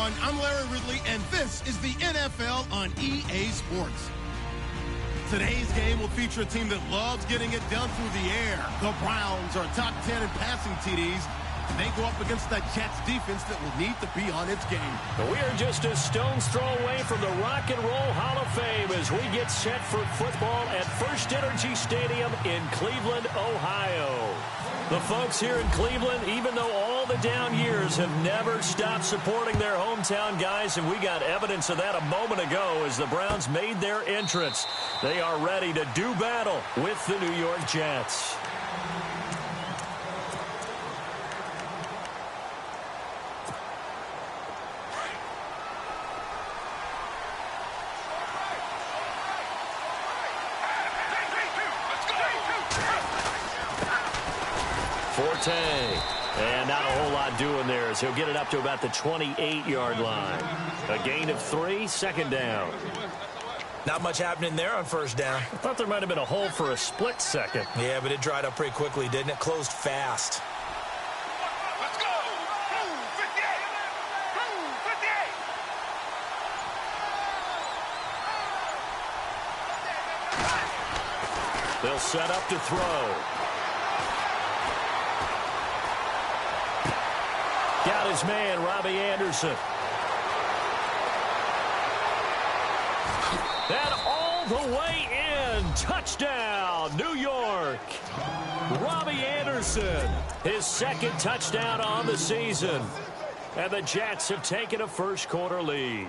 everyone. I'm Larry Ridley, and this is the NFL on EA Sports. Today's game will feature a team that loves getting it done through the air. The Browns are top 10 in passing TDs, and they go up against the Jets defense that will need to be on its game. We are just a stone's throw away from the Rock and Roll Hall of Fame as we get set for football at First Energy Stadium in Cleveland, Ohio. The folks here in Cleveland, even though all the down years, have never stopped supporting their hometown guys, and we got evidence of that a moment ago as the Browns made their entrance. They are ready to do battle with the New York Jets. And not a whole lot doing there as he'll get it up to about the 28-yard line. A gain of 3, second down. Not much happening there on first down. I thought there might have been a hole for a split second. Yeah, but it dried up pretty quickly, didn't it? Closed fast. Let's go! 58! They'll set up to throw. Got his man, Robbie Anderson. And all the way in. Touchdown, New York. Robbie Anderson, his second touchdown on the season. And the Jets have taken a first-quarter lead.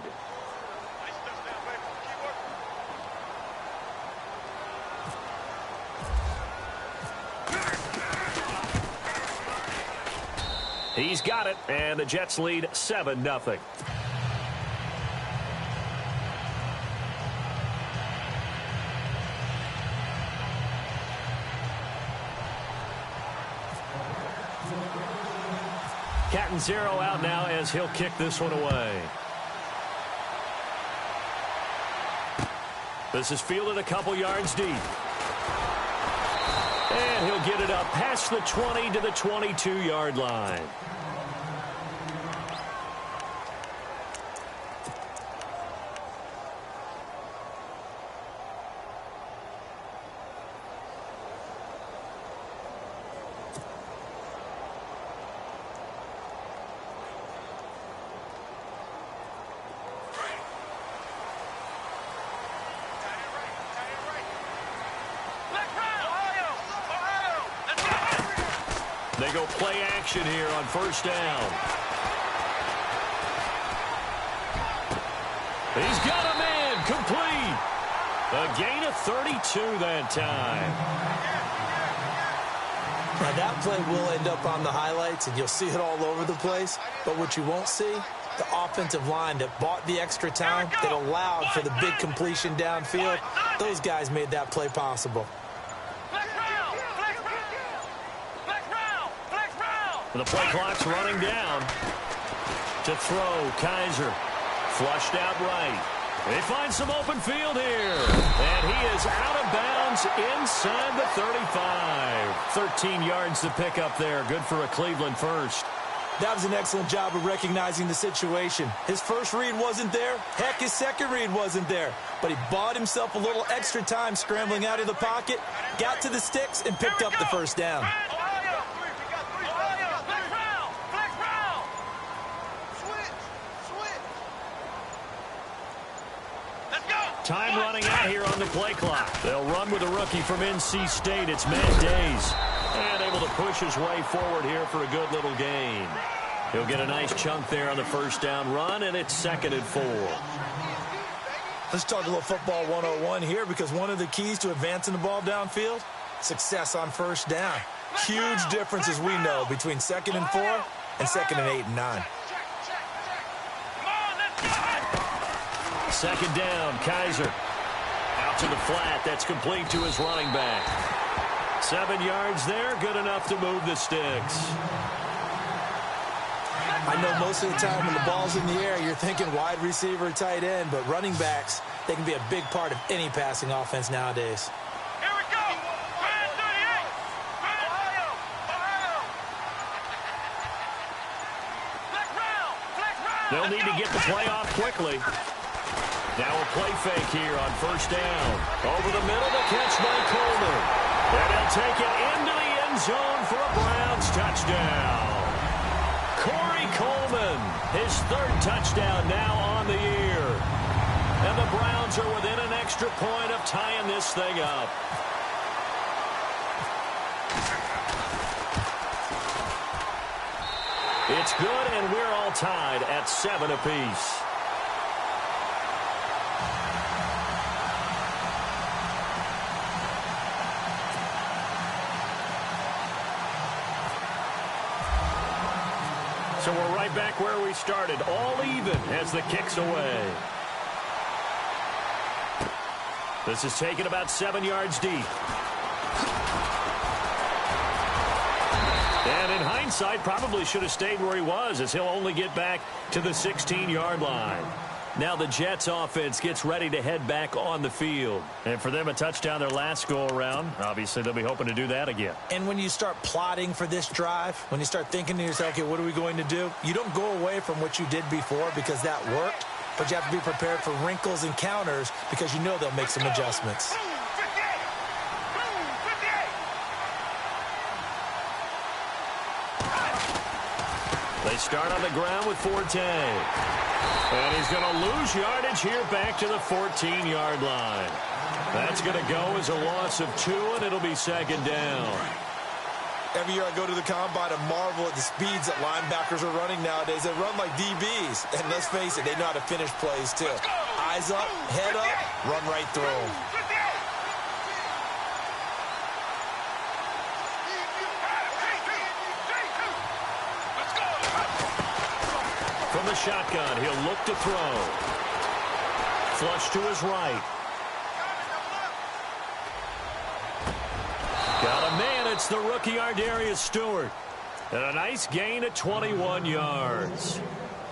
He's got it, and the Jets lead 7-0. Cat and zero out now as he'll kick this one away. This is fielded a couple yards deep. And he'll get it up past the 20 to the 22-yard line. They go play action here on first down. He's got a man complete. A gain of 32 that time. Now that play will end up on the highlights, and you'll see it all over the place. But what you won't see, the offensive line that bought the extra time, that allowed for the big completion downfield, those guys made that play possible. The play clock's running down. To throw, Kaiser. Flushed out right. They find some open field here. And he is out of bounds inside the 35. 13 yards to pick up there. Good for a Cleveland first. That was an excellent job of recognizing the situation. His first read wasn't there. Heck, his second read wasn't there. But he bought himself a little extra time scrambling out of the pocket, got to the sticks, and picked up the first down. Time running out here on the play clock. They'll run with a rookie from NC State. It's MADden. And able to push his way forward here for a good little gain. He'll get a nice chunk there on the first down run, and it's 2nd and 4. Let's talk a little football 101 here, because one of the keys to advancing the ball downfield, success on first down. Huge difference, as we know, between 2nd and 4 and 2nd and 8 and 9. Second down, Kaiser. Out to the flat. That's complete to his running back. 7 yards there. Good enough to move the sticks. I know most of the time when the ball's in the air, you're thinking wide receiver, tight end, but running backs, they can be a big part of any passing offense nowadays. Here we go! Brand 38! Ohio! Black round! They'll need to get the play off quickly. Now a play fake here on first down. Over the middle, the catch by Coleman. And he'll take it into the end zone for a Browns touchdown. Corey Coleman, his third touchdown now on the year. And the Browns are within an extra point of tying this thing up. It's good, and we're all tied at 7 apiece. So we're right back where we started, all even as the kick's away. This is taken about 7 yards deep. And in hindsight, probably should have stayed where he was, as he'll only get back to the 16-yard line. Now the Jets offense gets ready to head back on the field. And for them, a touchdown their last go-around. Obviously, they'll be hoping to do that again. And when you start plotting for this drive, when you start thinking to yourself, okay, what are we going to do? You don't go away from what you did before because that worked. But you have to be prepared for wrinkles and counters because you know they'll make some adjustments. They start on the ground with Forte. And he's going to lose yardage here back to the 14-yard line. That's going to go as a loss of 2, and it'll be second down. Every year I go to the combine and marvel at the speeds that linebackers are running nowadays. They run like DBs. And let's face it, they know how to finish plays too. Eyes up, head up, run right through them. From the shotgun, he'll look to throw. Flush to his right. Got a man. It's the rookie Ardarius Stewart. And a nice gain at 21 yards.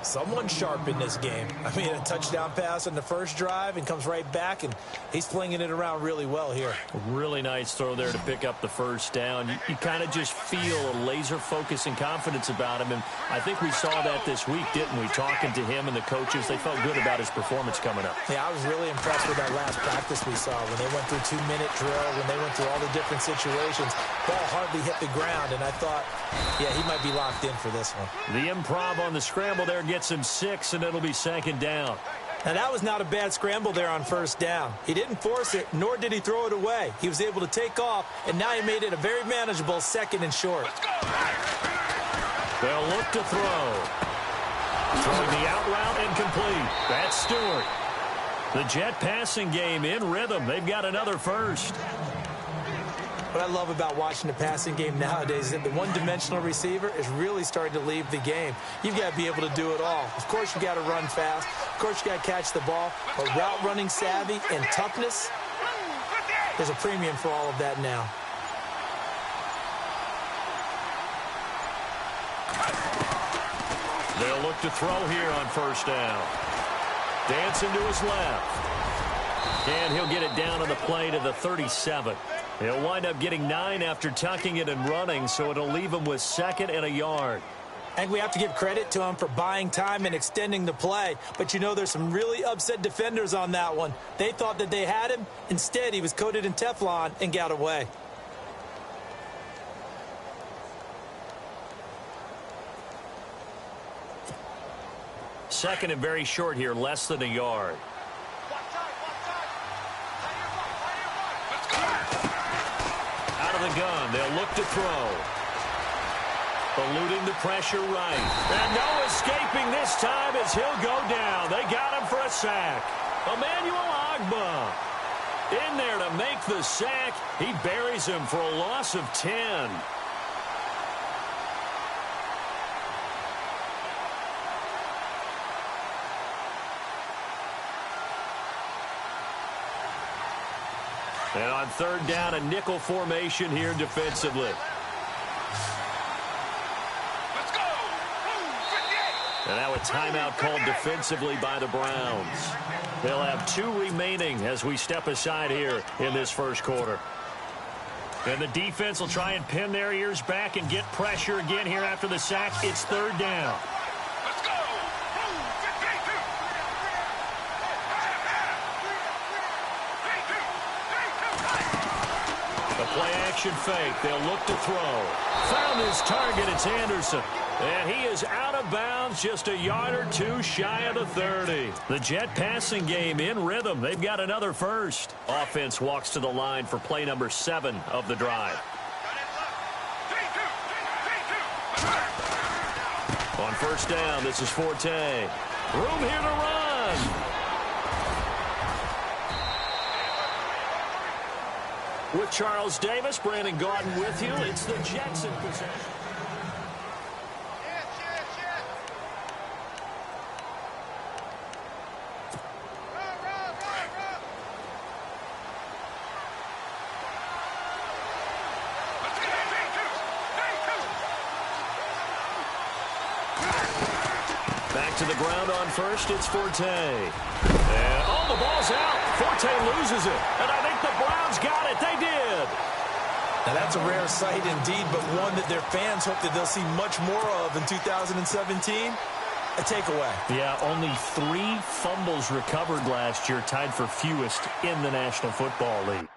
Someone sharp in this game. I mean, a touchdown pass on the first drive and comes right back, and he's flinging it around really well here. Really nice throw there to pick up the first down. You kind of just feel a laser focus and confidence about him, and I think we saw that this week, didn't we? Talking to him and the coaches, they felt good about his performance coming up. Yeah, I was really impressed with that last practice we saw when they went through 2-minute drill, when they went through all the different situations. Ball hardly hit the ground, and I thought, yeah, he might be locked in for this one. The improv on the scramble there gets him 6, and it'll be second down. Now, that was not a bad scramble there on first down. He didn't force it, nor did he throw it away. He was able to take off, and now he made it a very manageable 2nd and short. They'll look to throw. Throwing the out route incomplete. That's Stewart. The Jet passing game in rhythm. They've got another first. What I love about watching the passing game nowadays is that the one-dimensional receiver is really starting to leave the game. You've got to be able to do it all. Of course, you've got to run fast. Of course, you've got to catch the ball. But route running savvy and toughness, there's a premium for all of that now. They'll look to throw here on first down. Dancing to his left. And he'll get it down on the play to the 37. He'll wind up getting 9 after tucking it and running, so it'll leave him with 2nd and a yard. And we have to give credit to him for buying time and extending the play. But, you know, there's some really upset defenders on that one. They thought that they had him. Instead, he was coated in Teflon and got away. Second and very short here, less than a yard. Out of the gun, they'll look to throw. Eluding the pressure right. And no escaping this time as he'll go down. They got him for a sack. Emmanuel Ogbah in there to make the sack. He buries him for a loss of 10. And on third down, a nickel formation here defensively. Let's go. And now a timeout called defensively by the Browns. They'll have 2 remaining as we step aside here in this first quarter. And the defense will try and pin their ears back and get pressure again here after the sack. It's third down. Let's go. A play-action fake. They'll look to throw. Found his target. It's Anderson. And he is out of bounds, just a yard or two shy of the 30. The Jet passing game in rhythm. They've got another first. Offense walks to the line for play number 7 of the drive. On first down, this is Forte. Room here to run. With Charles Davis, Brandon Gaudin with you. It's the Jets in possession. Back to the ground on first, it's Forte. And, oh, the ball's out. Forte loses it. And I think the Browns got it. They did. Now, that's a rare sight indeed, but one that their fans hope that they'll see much more of in 2017. A takeaway. Yeah, only 3 fumbles recovered last year, tied for fewest in the National Football League.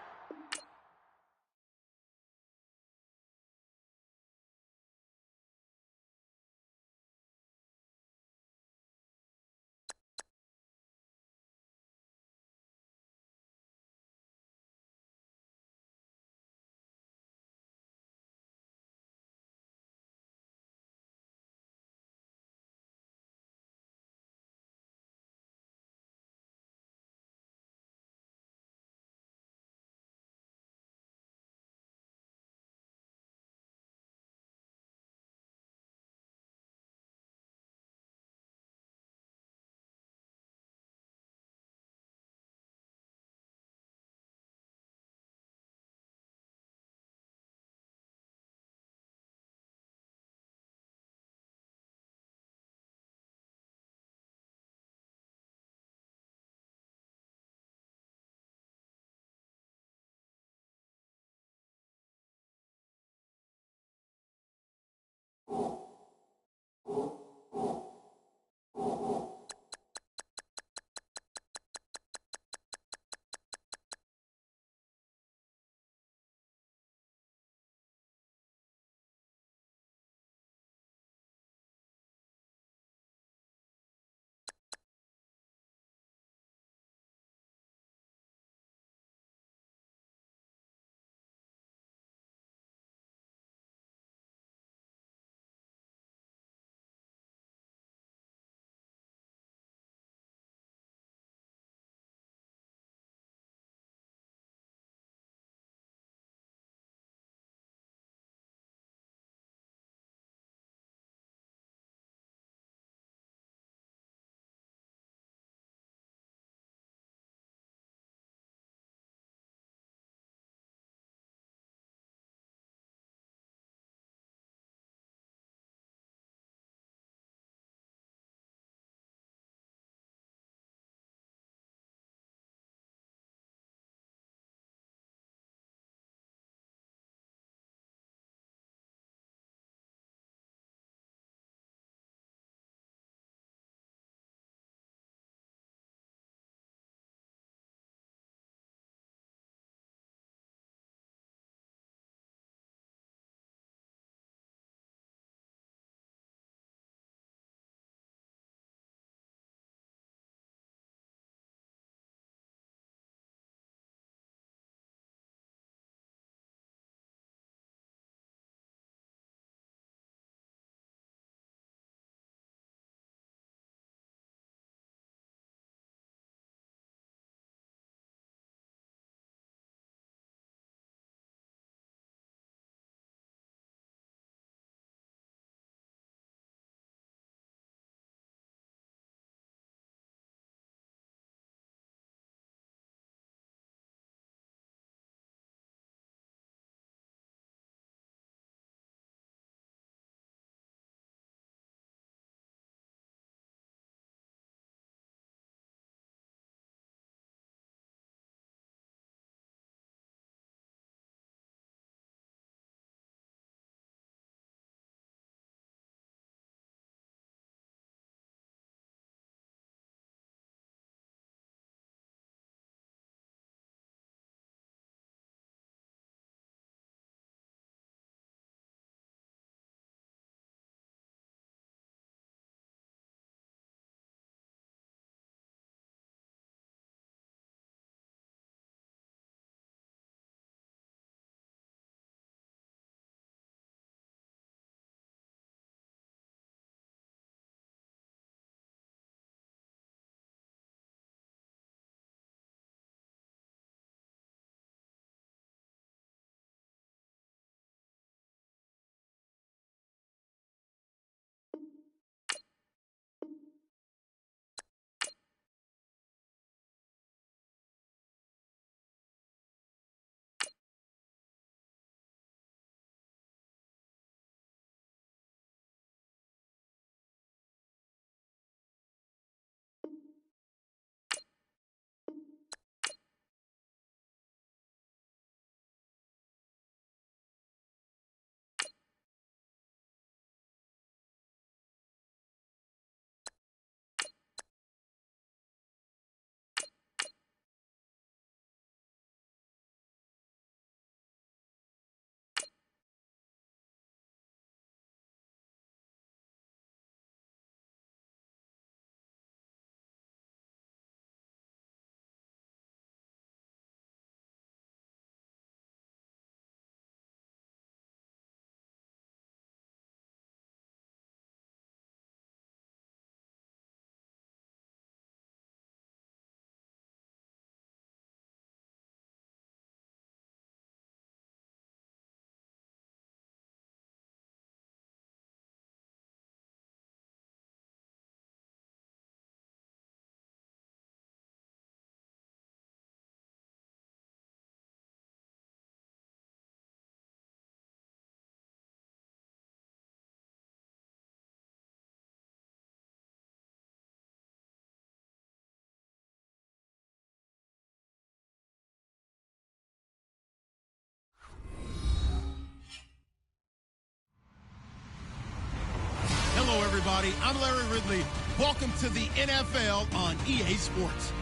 everybody. I'm Larry Ridley. Welcome to the NFL on EA Sports.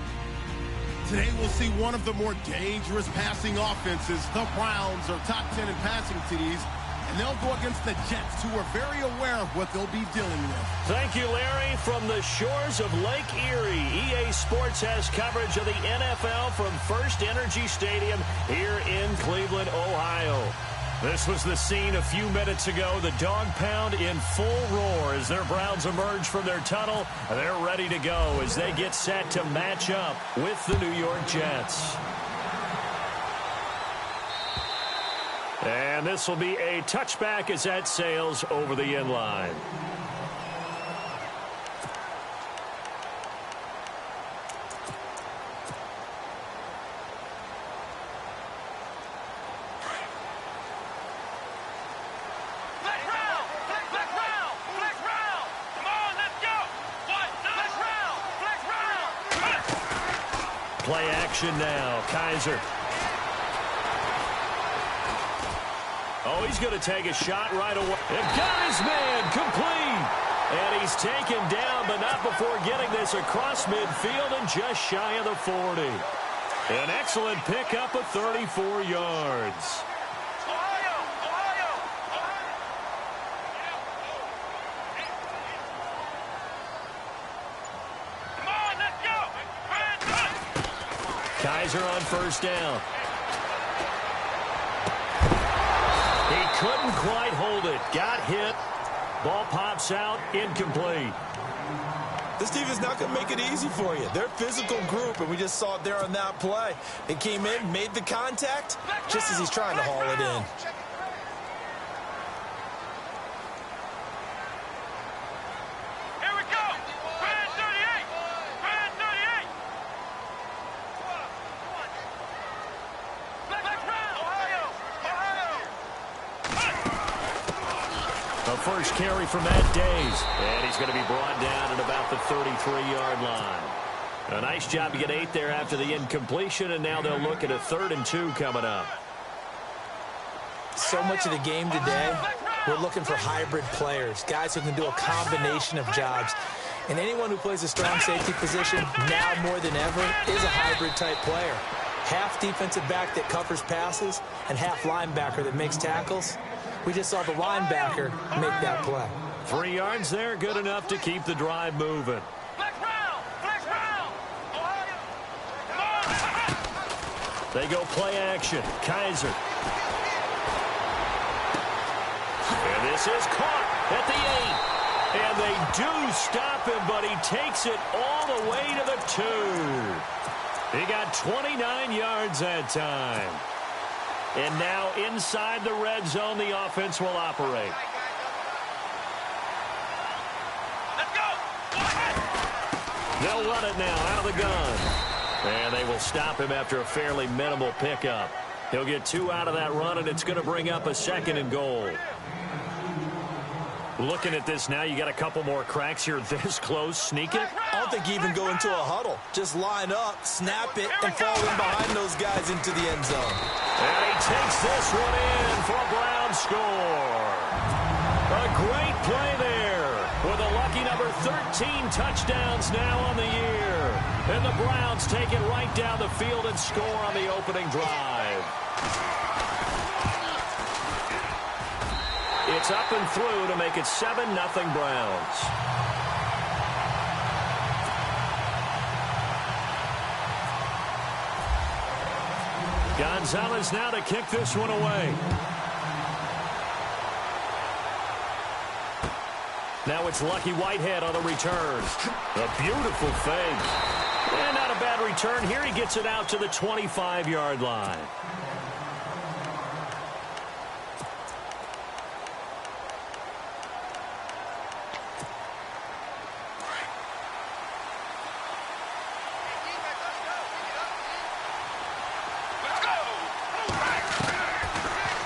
Today we'll see one of the more dangerous passing offenses. The Browns are top 10 in passing TDs, and they'll go against the Jets, who are very aware of what they'll be dealing with. Thank you, Larry. From the shores of Lake Erie, EA Sports has coverage of the NFL from First Energy Stadium here in Cleveland, Ohio. This was the scene a few minutes ago. The dog pound in full roar as their Browns emerge from their tunnel. They're ready to go as they get set to match up with the New York Jets. And this will be a touchback as that sails over the end line. Play action now. Kaiser. Oh, he's going to take a shot right away. And got his man complete. And he's taken down, but not before getting this across midfield and just shy of the 40. An excellent pickup of 34 yards. Kaiser on first down. He couldn't quite hold it. Got hit. Ball pops out. Incomplete. This team is not going to make it easy for you. They're a physical group, and we just saw it there on that play. It came in, made the contact, just as he's trying to haul it in. First carry from Matt Days. And he's going to be brought down at about the 33-yard line. A nice job to get 8 there after the incompletion, and now they'll look at a 3rd and 2 coming up. So much of the game today, we're looking for hybrid players, guys who can do a combination of jobs. And anyone who plays a strong safety position, now more than ever, is a hybrid-type player. Half defensive back that covers passes and half linebacker that makes tackles. We just saw the linebacker make that play. 3 yards there, good enough to keep the drive moving. They go play action. Kaiser. And this is caught at the 8. And they do stop him, but he takes it all the way to the 2. He got 29 yards that time. And now inside the red zone, the offense will operate. Let's go. They'll run it now out of the gun. And they will stop him after a fairly minimal pickup. He'll get 2 out of that run, and it's going to bring up a 2nd and goal. Looking at this now, you got a couple more cracks here this close. Sneak it. I don't think you even go into a huddle. Just line up, snap it, and fall in behind those guys into the end zone. And he takes this one in for a Brown score. A great play there with a lucky number 13 touchdowns now on the year. And the Browns take it right down the field and score on the opening drive. It's up and through to make it 7-0 Browns. Gonzalez now to kick this one away. Now it's Lucky Whitehead on the return. A beautiful fake. And not a bad return here. He gets it out to the 25-yard line.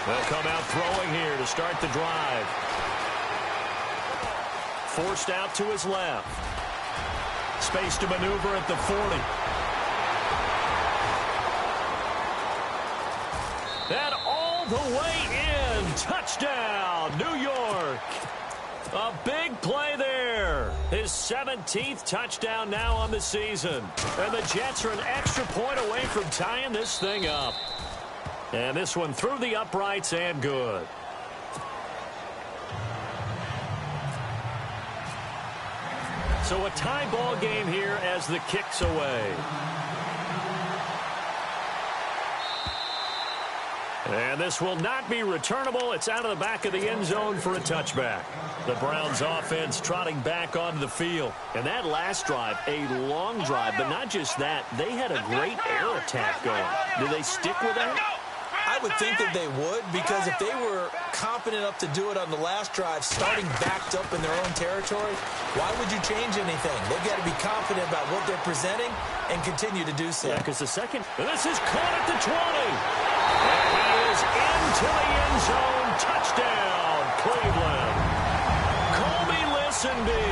They'll come out throwing here to start the drive. Forced out to his left. Space to maneuver at the 40. And all the way in. Touchdown, New York. A big play there His 17th touchdown now on the season. And the Jets are an extra point away from tying this thing up. And this one through the uprights and good. So a tie ball game here as the kick's away. And this will not be returnable. It's out of the back of the end zone for a touchback. The Browns offense trotting back onto the field. And that last drive, a long drive, but not just that. They had a great air attack going. Do they stick with that? I would think that they would, because if they were confident enough to do it on the last drive, starting backed up in their own territory, why would you change anything? They've got to be confident about what they're presenting and continue to do so. Yeah, because the second, this is caught at the 20. And he is into the end zone. Touchdown, Cleveland. Colby Listenby,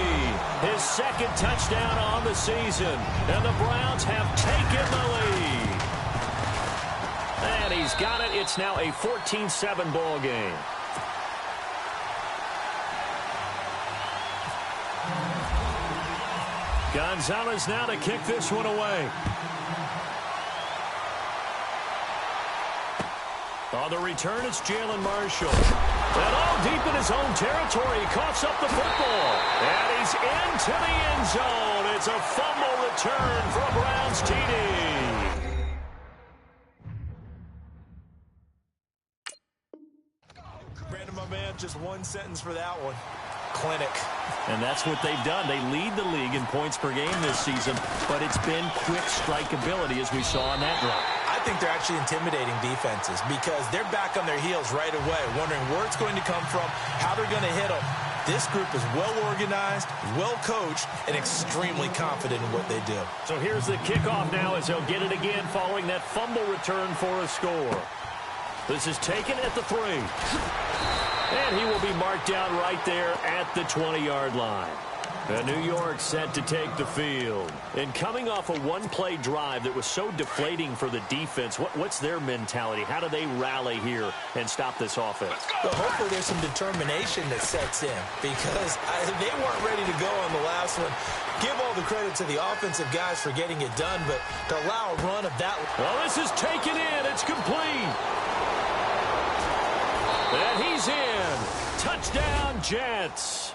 his second touchdown on the season. And the Browns have taken the lead. And he's got it. It's now a 14-7 ball game. Gonzalez now to kick this one away. On the return, it's Jalen Marshall. And all deep in his own territory, he coughs up the football. And he's into the end zone. It's a fumble return for a Browns TD. Brandon, my man, just one sentence for that one. Clinic. And that's what they've done. They lead the league in points per game this season, but it's been quick strike ability as we saw on that drive. I think they're actually intimidating defenses because they're back on their heels right away, wondering where it's going to come from, how they're going to hit them. This group is well organized, well coached, and extremely confident in what they do. So here's the kickoff now as they'll get it again following that fumble return for a score. This is taken at the 3. And he will be marked down right there at the 20-yard line. And New York set to take the field. And coming off a one-play drive that was so deflating for the defense, what's their mentality? How do they rally here and stop this offense? Well, hopefully there's some determination that sets in because they weren't ready to go on the last one. Give all the credit to the offensive guys for getting it done, but to allow a run of that. Well, this is taken in. It's complete. And he's in. Touchdown, Jets.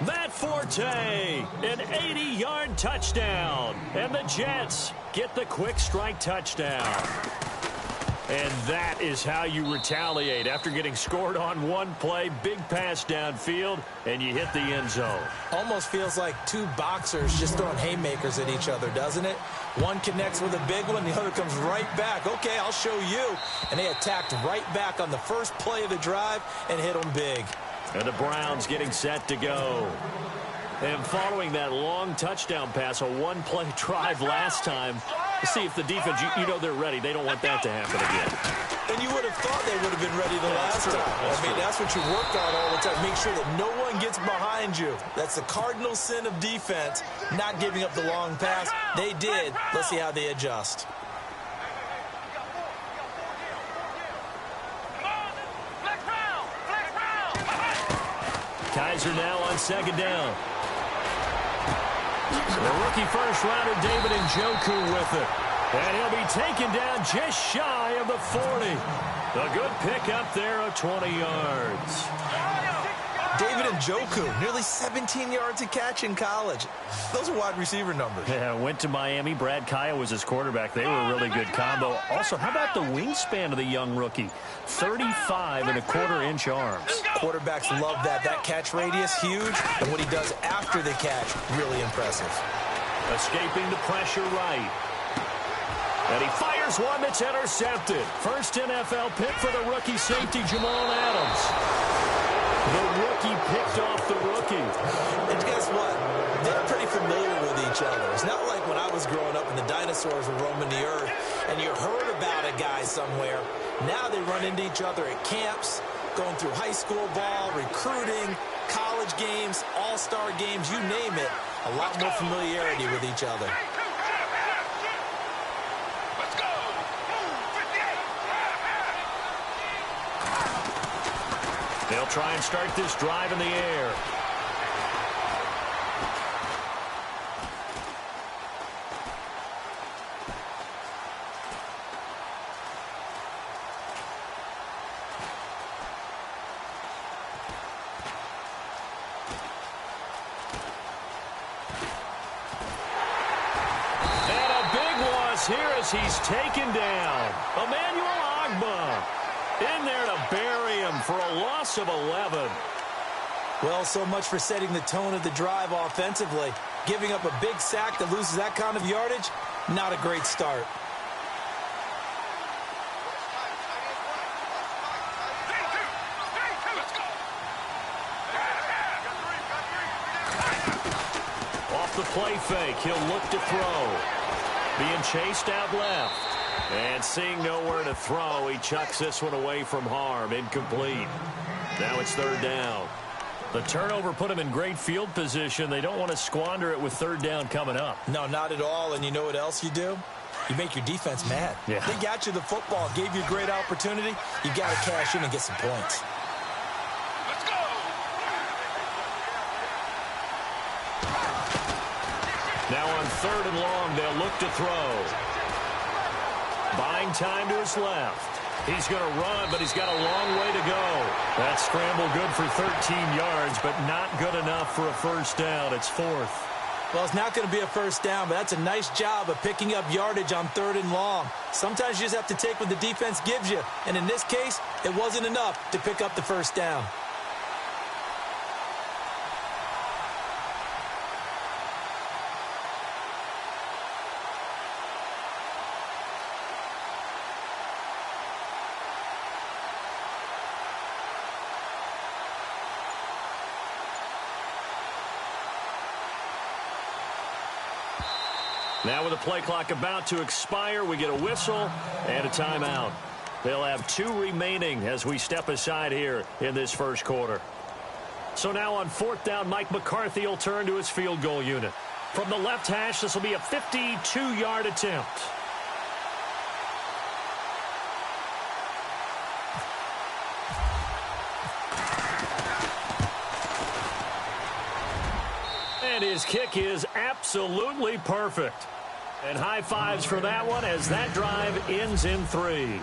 Matt Forte, an 80-yard touchdown. And the Jets get the quick strike touchdown. And that is how you retaliate after getting scored on one play, big pass downfield, and you hit the end zone. Almost feels like two boxers just throwing haymakers at each other, doesn't it? One connects with a big one, the other comes right back. Okay, I'll show you. And they attacked right back on the first play of the drive and hit them big. And the Browns getting set to go. And following that long touchdown pass, a one-play drive last time, see if the defense, you know they're ready. They don't want that to happen again. And you would have thought they would have been ready the last time. I mean, that's what you work on all the time. Make sure that no one gets behind you. That's the cardinal sin of defense, not giving up the long pass. They did. Let's see how they adjust. Kaiser now on second down. The rookie first-rounder David Njoku with it. And he'll be taken down just shy of the 40. A good pickup there of 20 yards. David Njoku, nearly 17 yards a catch in college. Those are wide receiver numbers. Yeah, went to Miami. Brad Kaya was his quarterback. They were a really good combo. Also, how about the wingspan of the young rookie? 35.25-inch arms. Quarterbacks love that. That catch radius, huge. And what he does after the catch, really impressive. Escaping the pressure right. And he fires one that's intercepted. First NFL pick for the rookie safety, Jamal Adams. The rookie picked off the rookie. And guess what? They're pretty familiar with each other. It's not like when I was growing up and the dinosaurs were roaming the earth and you heard about a guy somewhere. Now they run into each other at camps, going through high school ball, recruiting, college games, all-star games, you name it. A lot more familiarity with each other. They'll try and start this drive in the air. is here as he's taken down. Emmanuel Ogbah in there to bury him for a loss of 11. Well, so much for setting the tone of the drive offensively. Giving up a big sack that loses that kind of yardage, not a great start. Off the play fake, he'll look to throw. Being chased out left. And seeing nowhere to throw, he chucks this one away from harm. Incomplete. Now it's third down. The turnover put him in great field position. They don't want to squander it with third down coming up. No, not at all. And you know what else you do? You make your defense mad. Yeah. They got you the football, gave you a great opportunity. You got to cash in and get some points. Let's go. Now on third and long, they'll look to throw. Buying time to his left. He's going to run, but he's got a long way to go. That scramble good for 13 yards, but not good enough for a first down. It's fourth. Well, it's not going to be a first down, but that's a nice job of picking up yardage on third and long. Sometimes you just have to take what the defense gives you, and in this case, it wasn't enough to pick up the first down. Now with the play clock about to expire, we get a whistle and a timeout. They'll have 2 remaining as we step aside here in this first quarter. So now on fourth down, Mike McCarthy will turn to his field goal unit. From the left hash, this will be a 52-yard attempt. And his kick is absolutely perfect. And high fives for that one as that drive ends in 3. A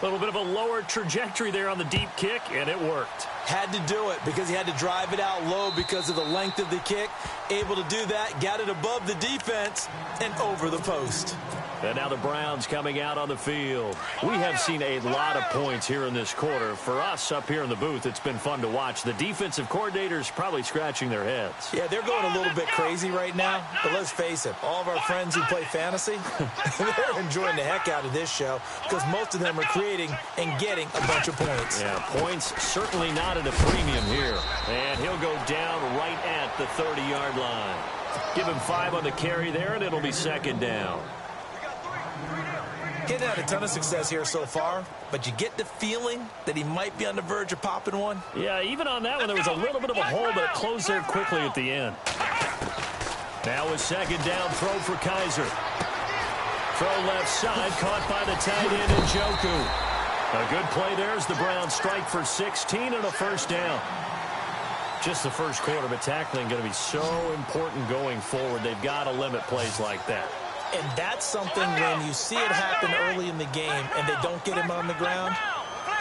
little bit of a lower trajectory there on the deep kick, and it worked. Had to do it because he had to drive it out low because of the length of the kick. Able to do that, got it above the defense and over the post. And now the Browns coming out on the field. We have seen a lot of points here in this quarter. For us up here in the booth, it's been fun to watch. The defensive coordinators probably scratching their heads. Yeah, they're going a little bit crazy right now. But let's face it, all of our friends who play fantasy, they're enjoying the heck out of this show because most of them are creating and getting a bunch of points. Yeah, points certainly not at a premium here. And he'll go down right at the 30-yard line. Give him 5 on the carry there, and it'll be second down. He's had a ton of success here so far, but you get the feeling that he might be on the verge of popping one. Yeah, even on that one, there was a little bit of a hole, but it closed there quickly at the end. Now a second down throw for Kaiser. Throw left side, caught by the tight end Njoku. A good play there as the Browns strike for 16 and a first down. Just the first quarter, but tackling going to be so important going forward. They've got to limit plays like that. And that's something when you see it happen early in the game and they don't get him on the ground,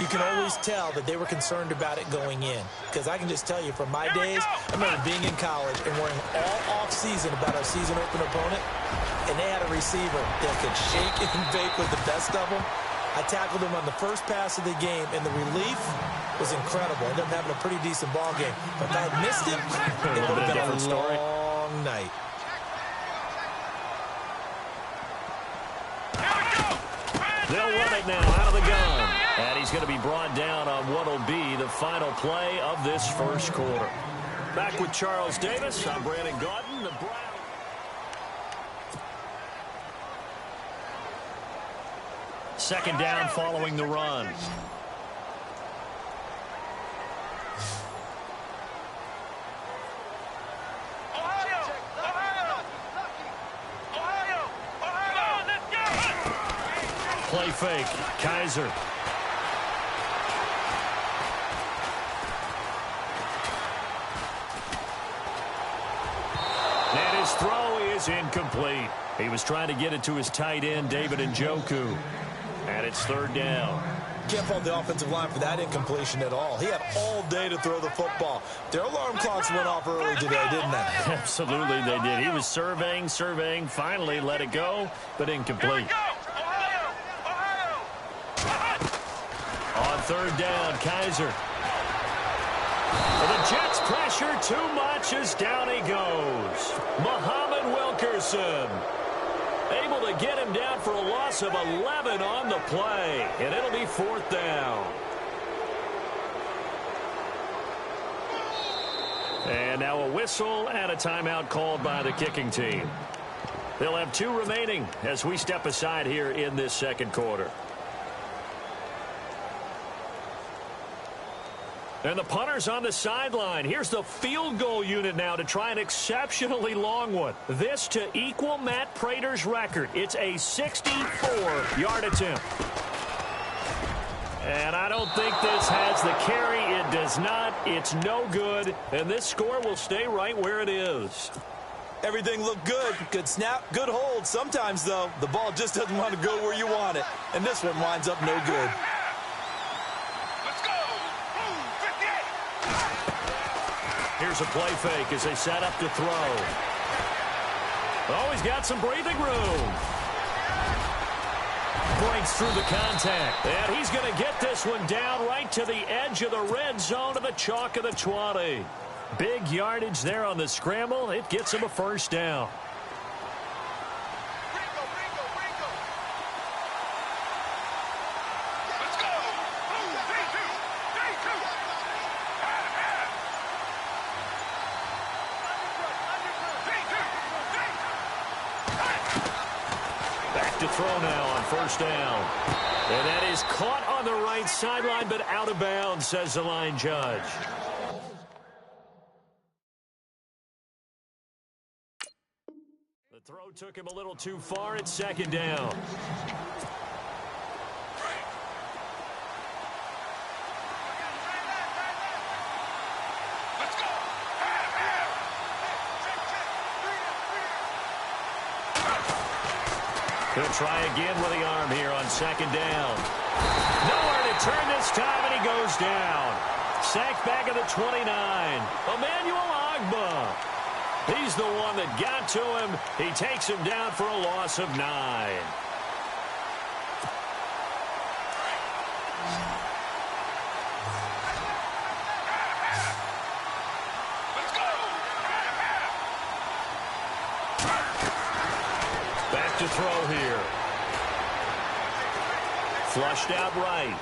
you can always tell that they were concerned about it going in. Because I can just tell you from my days, I remember being in college and worrying all off-season about our season open opponent, and they had a receiver that could shake and bake with the best of them. I tackled him on the first pass of the game, and the relief was incredible. I ended up having a pretty decent ball game. But if I had missed him, it would have been a long night. They'll run it now out of the gun. And he's going to be brought down on what will be the final play of this first quarter. Back with Charles Davis. I'm Brandon Gaudin. The Browns. Second down following the run. Play fake. Kaiser. And his throw is incomplete. He was trying to get it to his tight end, David Njoku. And it's third down. can't fault the offensive line for that incompletion at all. He had all day to throw the football. Their alarm clocks went off early today, didn't they? Absolutely they did. He was surveying, finally let it go, but incomplete. On third down, Kaiser. The Jets pressure too much as down he goes. Muhammad Wilkerson able to get him down for a loss of 11 on the play, and it'll be fourth down. And now a whistle and a timeout called by the kicking team. They'll have 2 remaining as we step aside here in this second quarter. And the punter's on the sideline. Here's the field goal unit now to try an exceptionally long one. This to equal Matt Prater's record. It's a 64-yard attempt. And I don't think this has the carry. It does not. It's no good. And this score will stay right where it is. Everything looked good. Good snap, good hold. Sometimes, though, the ball just doesn't want to go where you want it. And this one winds up no good. Here's a play fake as they set up to throw. Oh, he's got some breathing room. Breaks through the contact. And he's going to get this one down right to the edge of the red zone of the chalk of the 20. Big yardage there on the scramble. It gets him a first down. To throw now on first down. And that is caught on the right sideline, but out of bounds, says the line judge. The throw took him a little too far. It's second down. He'll try again with the arm here on second down. Nowhere to turn this time, and he goes down. Sacked back at the 29. Emmanuel Ogbah. He's the one that got to him. He takes him down for a loss of 9. To throw here. Flushed out right.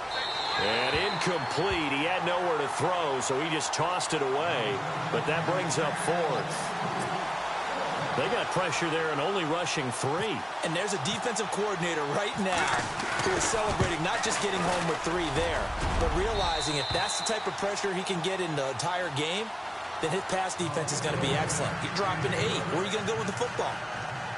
And incomplete. He had nowhere to throw, so he just tossed it away. But that brings up fourth. They got pressure there and only rushing 3. And there's a defensive coordinator right now who is celebrating not just getting home with 3 there, but realizing if that's the type of pressure he can get in the entire game, then his pass defense is going to be excellent. You're dropping 8. Where are you going to go with the football?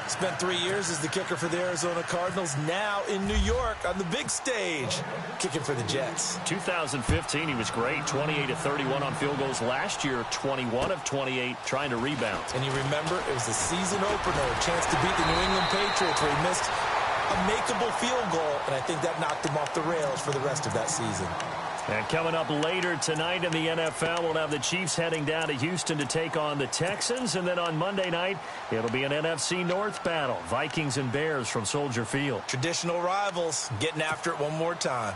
Spent 3 years as the kicker for the Arizona Cardinals. Now in New York on the big stage, kicking for the Jets. 2015, he was great. 28 of 31 on field goals. Last year, 21 of 28 trying to rebound. And you remember, it was the season opener, a chance to beat the New England Patriots where he missed a makeable field goal. And I think that knocked him off the rails for the rest of that season. And coming up later tonight in the NFL, we'll have the Chiefs heading down to Houston to take on the Texans. And then on Monday night, it'll be an NFC North battle. Vikings and Bears from Soldier Field. Traditional rivals getting after it one more time.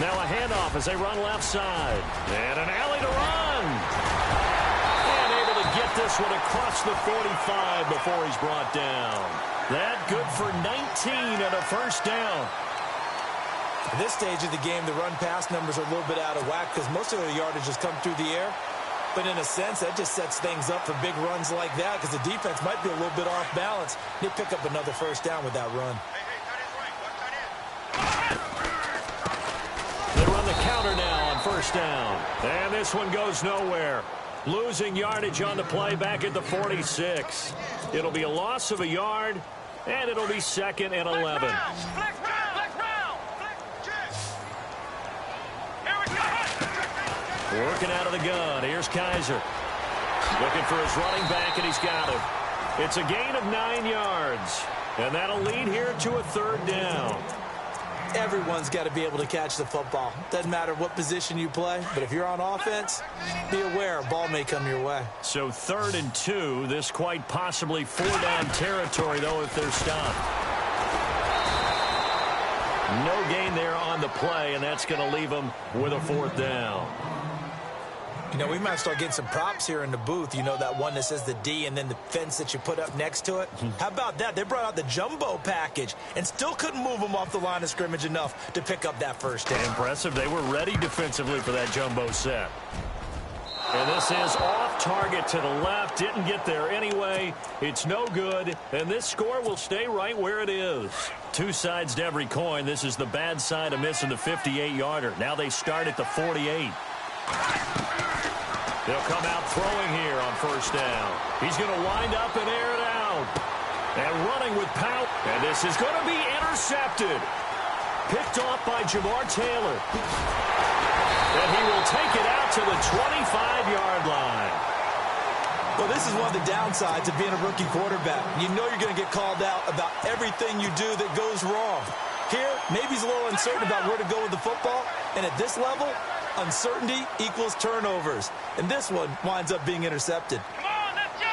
Now a handoff as they run left side. And an alley to run. And able to get this one across the 45 before he's brought down. That good for 19 and a first down. At this stage of the game, the run-pass numbers are a little bit out of whack because most of their yardage has come through the air. But in a sense, that just sets things up for big runs like that because the defense might be a little bit off balance. They pick up another first down with that run. Counter now on first down. And this one goes nowhere. Losing yardage on the play back at the 46. It'll be a loss of a yard, And it'll be 2nd and 11. Working out of the gun. Here's Kaiser. Looking for his running back, and he's got him. It's a gain of 9 yards. And that'll lead here to a 3rd down. Everyone's got to be able to catch the football. Doesn't matter what position you play, but if you're on offense, be aware a ball may come your way. So 3rd and 2. This quite possibly 4-down territory, though, if they're stopped. No gain there on the play, and that's going to leave them with a 4th down. You know, we might start getting some props here in the booth. You know, that one that says the D and then the fence that you put up next to it? How about that? They brought out the jumbo package and still couldn't move them off the line of scrimmage enough to pick up that 1st down. Impressive. They were ready defensively for that jumbo set. And this is off target to the left. Didn't get there anyway. It's no good. And this score will stay right where it is. 2 sides to every coin. This is the bad side of missing the 58-yarder. Now they start at the 48. They'll come out throwing here on 1st down. He's going to wind up and air it out. And running with power. And this is going to be intercepted. Picked off by Jamar Taylor. And he will take it out to the 25-yard line. Well, this is one of the downsides of being a rookie quarterback. You know you're going to get called out about everything you do that goes wrong. Here, maybe he's a little uncertain about where to go with the football. And at this level, uncertainty equals turnovers. And this one winds up being intercepted. Come on, let's go.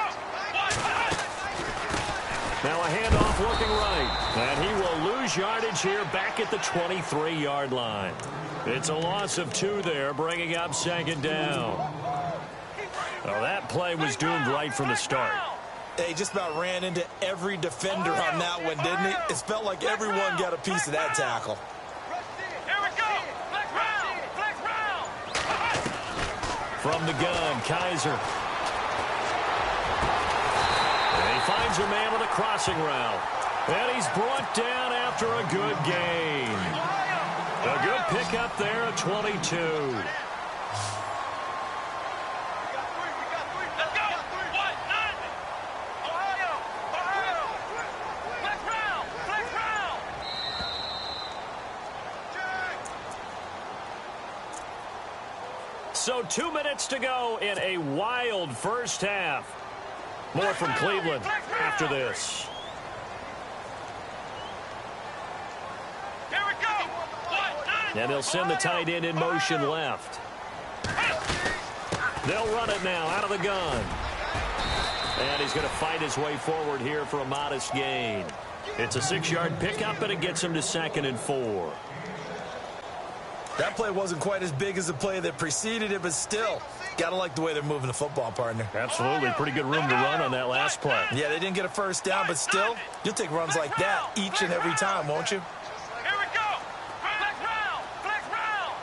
Now a handoff looking right. And he will lose yardage here back at the 23-yard line. It's a loss of 2 there, bringing up 2nd down. Well, that play was doomed right from the start. He just about ran into every defender on that one, didn't he? It felt like everyone got a piece of that tackle. Here we go. Flex round. Flex round. From the gun, Kaiser. And he finds a man with a crossing route. And he's brought down after a good gain. A good pickup there at 22. Let's go. 1, 9. Ohio. Flex round. Flex round. So 2 minutes to go in a wild 1st half. More from Cleveland after this. Here we go. 1, 9. And they'll send the tight end in motion left. They'll run it now out of the gun. And he's going to fight his way forward here for a modest gain. It's a 6-yard pickup, and it gets him to 2nd and 4. That play wasn't quite as big as the play that preceded it, but still, got to like the way they're moving the football, partner. Absolutely. Pretty good room to run on that last play. Yeah, they didn't get a 1st down, but still, you'll take runs like that each and every time, won't you? Here we go. Flex round. Flex round.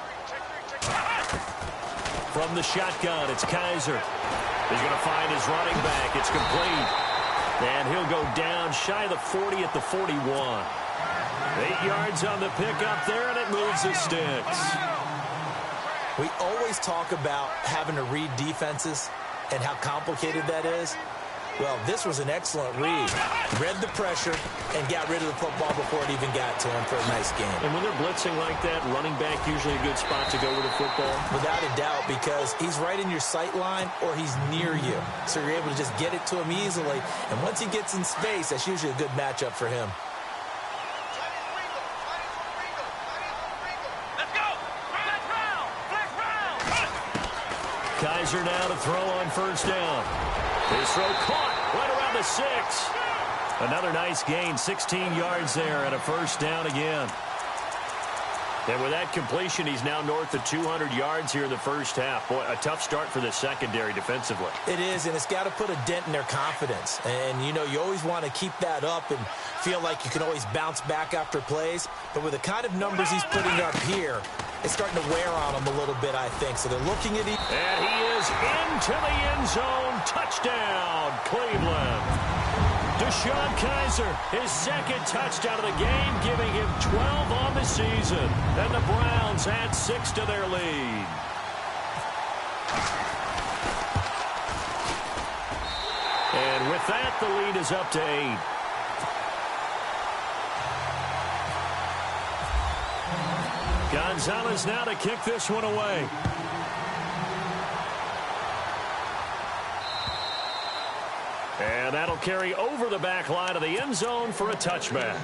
From the shotgun, it's Kaiser. He's going to find his running back. It's complete. And he'll go down shy of the 40 at the 41. 8 yards on the pickup there, and it moves the sticks. We always talk about having to read defenses and how complicated that is. Well, this was an excellent read. Read the pressure and got rid of the football before it even got to him for a nice game. And when they're blitzing like that, running back usually a good spot to go with the football? Without a doubt, because he's right in your sight line or he's near you. So you're able to just get it to him easily. And once he gets in space, that's usually a good matchup for him. Let's go. Flex round. Flex round. Kaiser now to throw on 1st down. His throw caught right around the 6. Another nice gain, 16 yards there, and a 1st down again. And with that completion, he's now north of 200 yards here in the 1st half. Boy, a tough start for the secondary defensively. It is, and it's got to put a dent in their confidence. And, you know, you always want to keep that up and feel like you can always bounce back after plays. But with the kind of numbers he's putting up here, it's starting to wear on them a little bit, I think. So they're looking at it. And he is into the end zone. Touchdown, Cleveland. Deshaun Kaiser, his 2nd touchdown of the game, giving him 12 on the season. And the Browns add 6 to their lead. And with that, the lead is up to 8. Gonzalez now to kick this one away. And that'll carry over the back line of the end zone for a touchback.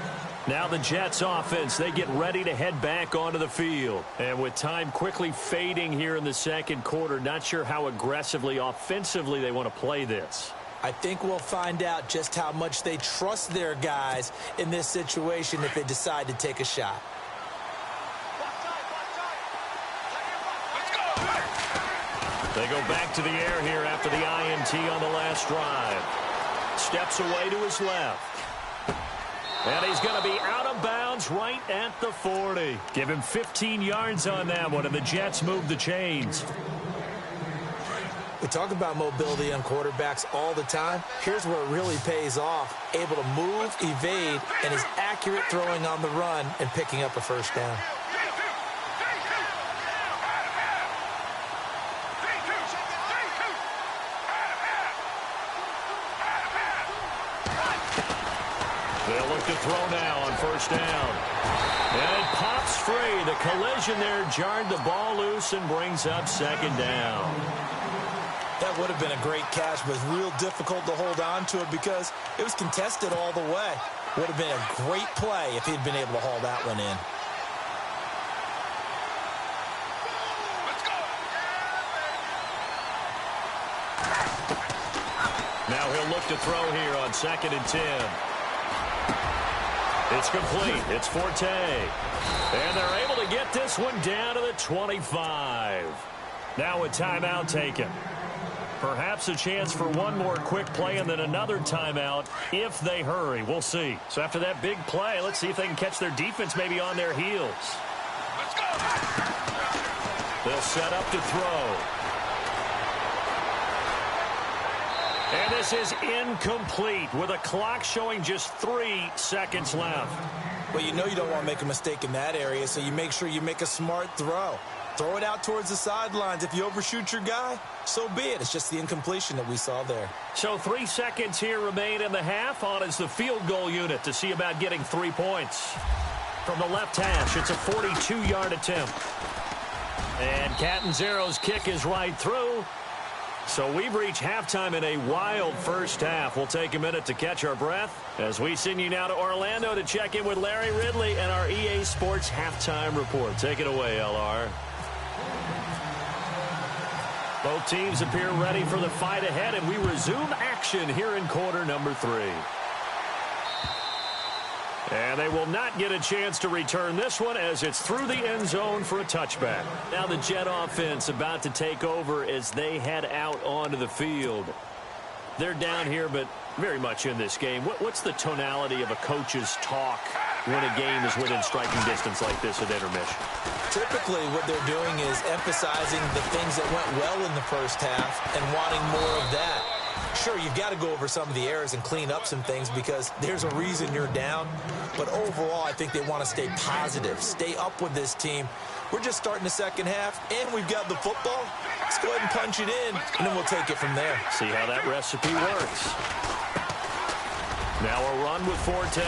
Now the Jets offense, they get ready to head back onto the field. And with time quickly fading here in the second quarter, not sure how aggressively, offensively they want to play this. I think we'll find out just how much they trust their guys in this situation if they decide to take a shot. They go back to the air here after the INT on the last drive. Steps away to his left. And he's going to be out of bounds right at the 40. Give him 15 yards on that one, and the Jets move the chains. We talk about mobility on quarterbacks all the time. Here's where it really pays off. Able to move, evade, and is accurate throwing on the run and picking up a first down. They'll look to throw now on first down. And it pops free. The collision there jarred the ball loose and brings up second down. That would have been a great catch, but it was real difficult to hold on to it because it was contested all the way. Would have been a great play if he'd been able to haul that one in. Now he'll look to throw here on 2nd and 10. It's complete. It's Forte. And they're able to get this one down to the 25. Now a timeout taken. Perhaps a chance for one more quick play and then another timeout if they hurry. We'll see. So after that big play, let's see if they can catch their defense maybe on their heels. They'll set up to throw. And this is incomplete with a clock showing just 3 seconds left. Well, you know you don't want to make a mistake in that area, so you make sure you make a smart throw. Throw it out towards the sidelines. If you overshoot your guy, so be it. It's just the incompletion that we saw there. So 3 seconds here remain in the half. On is the field goal unit to see about getting 3 points. From the left hash, it's a 42-yard attempt. And Catanzaro's kick is right through. So we've reached halftime in a wild first half. We'll take a minute to catch our breath as we send you now to Orlando to check in with Larry Ridley and our EA Sports Halftime Report. Take it away, LR. Both teams appear ready for the fight ahead, and we resume action here in quarter number 3. And they will not get a chance to return this one as it's through the end zone for a touchback. Now the Jet offense about to take over as they head out onto the field. They're down here, but very much in this game. What's the tonality of a coach's talk when a game is within striking distance like this at intermission? Typically, what they're doing is emphasizing the things that went well in the first half and wanting more of that. Sure, you've got to go over some of the errors and clean up some things because there's a reason you're down. But overall, I think they want to stay positive, stay up with this team. We're just starting the second half, and we've got the football. Let's go ahead and punch it in, and then we'll take it from there. See how that recipe works. Now a run with Forte.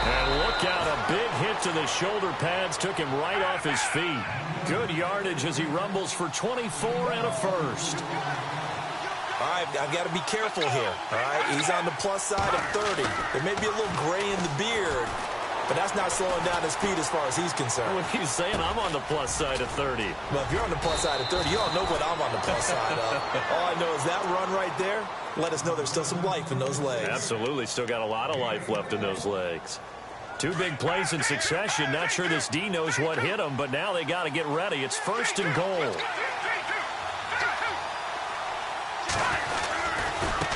And look out, a big hit to the shoulder pads took him right off his feet. Good yardage as he rumbles for 24 and a first. All right, I've got to be careful here, all right? He's on the plus side of 30. There may be a little gray in the beard, but that's not slowing down his speed as far as he's concerned. What he's saying, I'm on the plus side of 30. Well, if you're on the plus side of 30, you all know what I'm on the plus side of. All I know is that run right there, let us know there's still some life in those legs. Absolutely, still got a lot of life left in those legs. 2 big plays in succession. Not sure this D knows what hit him, but now they got to get ready. It's 1st and goal.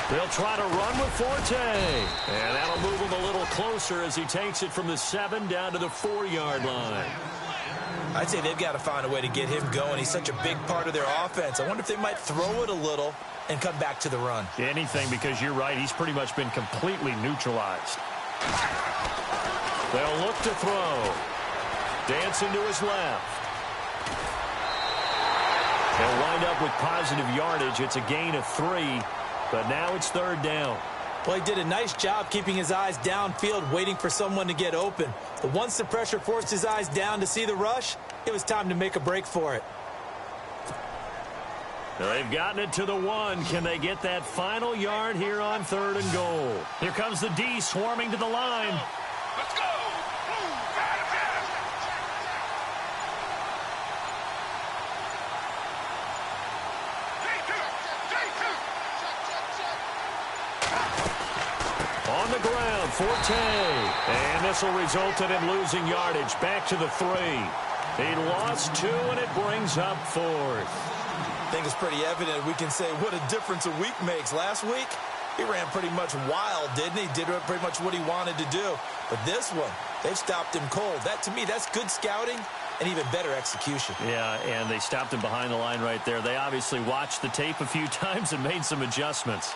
They'll try to run with Forte. And that'll move him a little closer as he takes it from the 7 down to the 4-yard line. I'd say they've got to find a way to get him going. He's such a big part of their offense. I wonder if they might throw it a little and come back to the run. Anything, because you're right. He's pretty much been completely neutralized. They'll look to throw. Dancing to his left. They'll wind up with positive yardage. It's a gain of 3, but now it's 3rd down. Well, he did a nice job keeping his eyes downfield, waiting for someone to get open. But once the pressure forced his eyes down to see the rush, it was time to make a break for it. They've gotten it to the 1. Can they get that final yard here on 3rd and goal? Here comes the D swarming to the line. Let's go. On the ground, Forte. And this will result in him losing yardage. Back to the 3. He lost 2, and it brings up 4th. I think it's pretty evident. We can say what a difference a week makes. Last week, he ran pretty much wild, didn't he? Did pretty much what he wanted to do. But this one, they've stopped him cold. That, to me, that's good scouting and even better execution. Yeah, and they stopped him behind the line right there. They obviously watched the tape a few times and made some adjustments.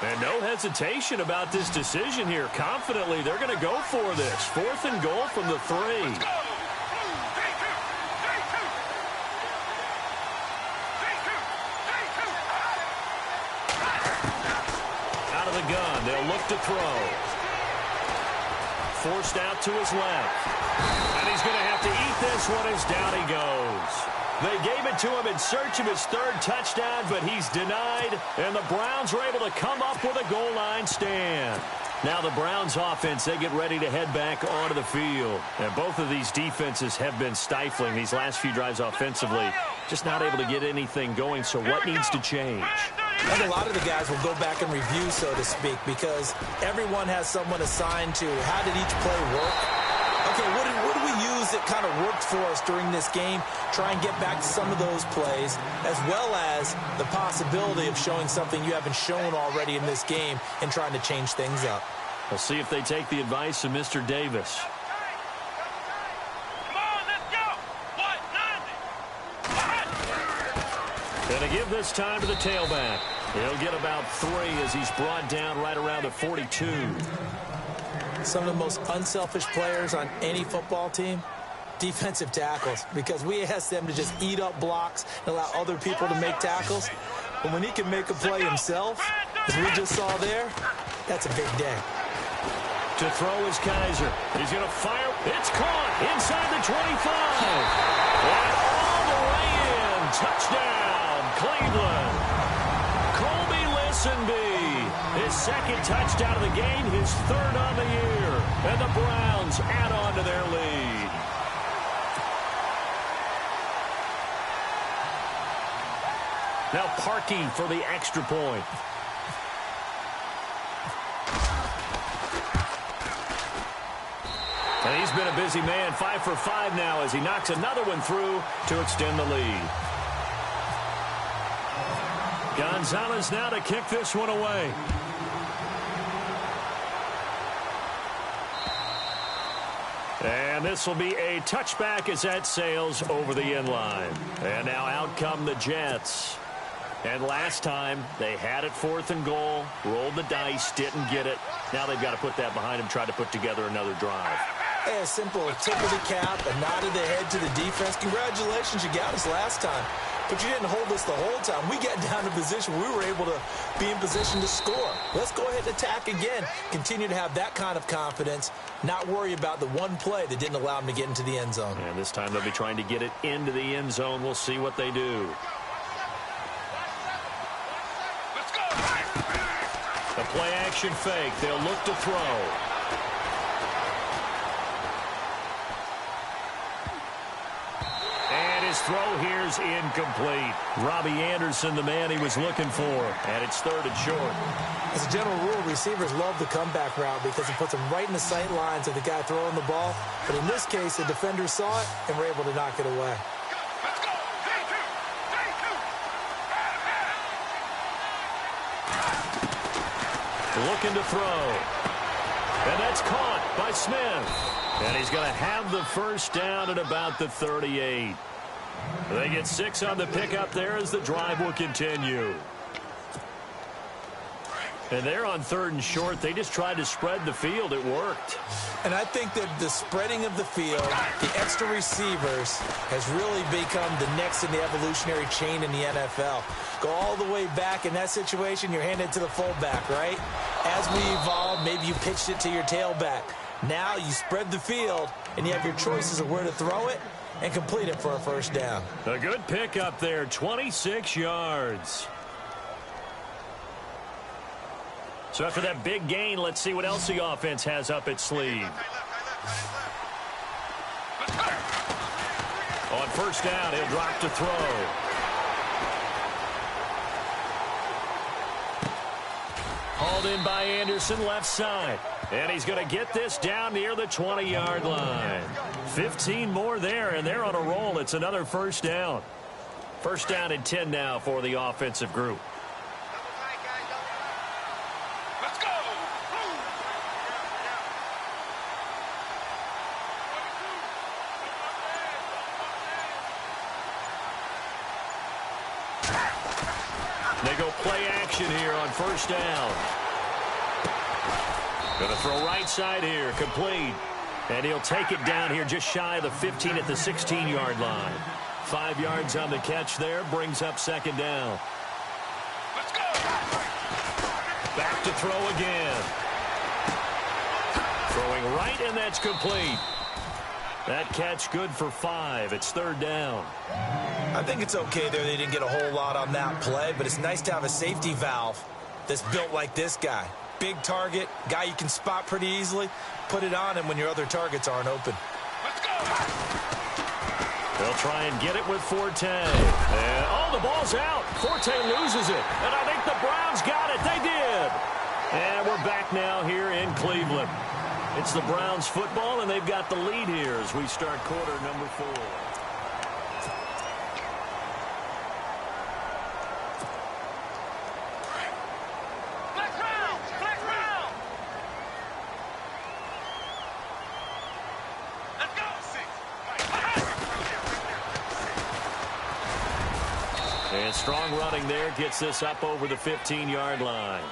And no hesitation about this decision here. Confidently, they're going to go for this. 4th and goal from the 3. Out of the gun, they'll look to throw. Forced out to his left. And he's going to have to eat this one as down he goes. They gave it to him in search of his 3rd touchdown, but he's denied, and the Browns are able to come up with a goal line stand. Now the Browns offense, they get ready to head back onto the field. And both of these defenses have been stifling these last few drives offensively. Just not able to get anything going, so what needs to change? I think a lot of the guys will go back and review, so to speak, because everyone has someone assigned to how did each play work. Okay, what do we use that kind of worked for us during this game? Try and get back to some of those plays, as well as the possibility of showing something you haven't shown already in this game and trying to change things up. We'll see if they take the advice of Mr. Davis. Come on, let's go. What? 90. And to give this time to the tailback. He'll get about 3 as he's brought down right around the 42. Some of the most unselfish players on any football team, defensive tackles, because we ask them to just eat up blocks and allow other people to make tackles. But when he can make a play himself, as we just saw there, that's a big day. To throw is Kaiser. He's going to fire. It's caught inside the 25. And all the way in. Touchdown, Cleveland. Colby Listenby. His 2nd touchdown of the game, his 3rd on the year. And the Browns add on to their lead. Now Parkey for the extra point. And he's been a busy man, 5 for 5 now as he knocks another one through to extend the lead. Gonzalez now to kick this one away. And this will be a touchback as that sails over the end line. And now out come the Jets. And last time, they had it 4th and goal, rolled the dice, didn't get it. Now they've got to put that behind them, try to put together another drive. Hey, a simple tip of the cap, a nod of the head to the defense. Congratulations, you got us last time. But you didn't hold us the whole time. We got down to position. We were able to be in position to score. Let's go ahead and attack again. Continue to have that kind of confidence. Not worry about the one play that didn't allow them to get into the end zone. And this time they'll be trying to get it into the end zone. We'll see what they do. Let's go. The play action fake. They'll look to throw. His throw here's incomplete. Robbie Anderson, the man he was looking for. And it's 3rd and short. As a general rule, receivers love the comeback route because it puts them right in the sight lines of the guy throwing the ball. But in this case, the defenders saw it and were able to knock it away. Let's go. Looking to throw. And that's caught by Smith. And he's going to have the first down at about the 38. They get 6 on the pickup there as the drive will continue. And they're on 3rd and short. They just tried to spread the field. It worked. And I think that the spreading of the field, the extra receivers, has really become the next in the evolutionary chain in the NFL. Go all the way back in that situation, you're handed to the fullback, right? As we evolve, maybe you pitched it to your tailback. Now you spread the field, and you have your choices of where to throw it and complete it for a first down. A good pick up there, 26 yards. So after that big gain, let's see what else the offense has up its sleeve. On first down, he'll drop to throw. Hauled in by Anderson, left side. And he's going to get this down near the 20-yard line. 15 more there, and they're on a roll. It's another first down. First down and 10 now for the offensive group. They go play action here on first down. Going to throw right side here, complete. And he'll take it down here just shy of the 15 at the 16-yard line. 5 yards on the catch there, brings up second down. Let's go. Back to throw again. Throwing right, and that's complete. That catch good for 5. It's third down. I think it's okay there. They didn't get a whole lot on that play, but it's nice to have a safety valve that's built like this guy. Big target, guy you can spot pretty easily. Put it on him when your other targets aren't open. Let's go. They'll try and get it with Forte. And, oh, the ball's out. Forte loses it. And I think the Browns got it. They did. And we're back now here in Cleveland. It's the Browns football, and they've got the lead here as we start quarter number 4. And strong running there gets this up over the 15-yard line.